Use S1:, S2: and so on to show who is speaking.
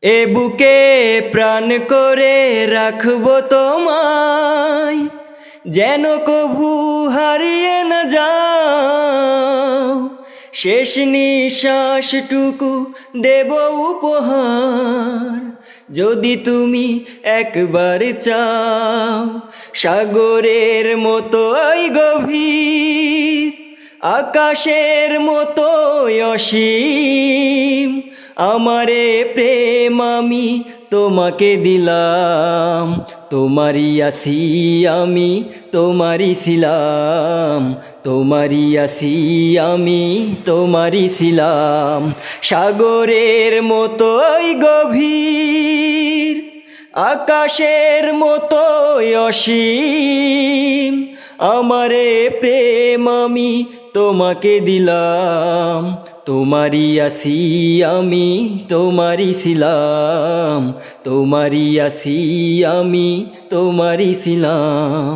S1: এ বুকে প্রাণ করে রাখবো তোমায়, যেন কভু হারিয়ে না যাও। শেষ নিঃশ্বাসটুকু দেব উপহার, যদি তুমি একবার চাও। সাগরের মতোই গভীর, আকাশের মতোই অসীম, আমারে প্রেম আমি তোমাকে দিলাম। তোমারই আছি আমি, তোমারই ছিলাম, তোমারই আছি আমি, তোমারই ছিলাম। সাগরের মতোই গভীর, আকাশের মতোই অসীম, আমারে প্রেম আমি তোমাকে দিলাম। তোমারই আছি আমি, তোমারই ছিলাম, তোমারই আছি আমি, তোমারই ছিলাম।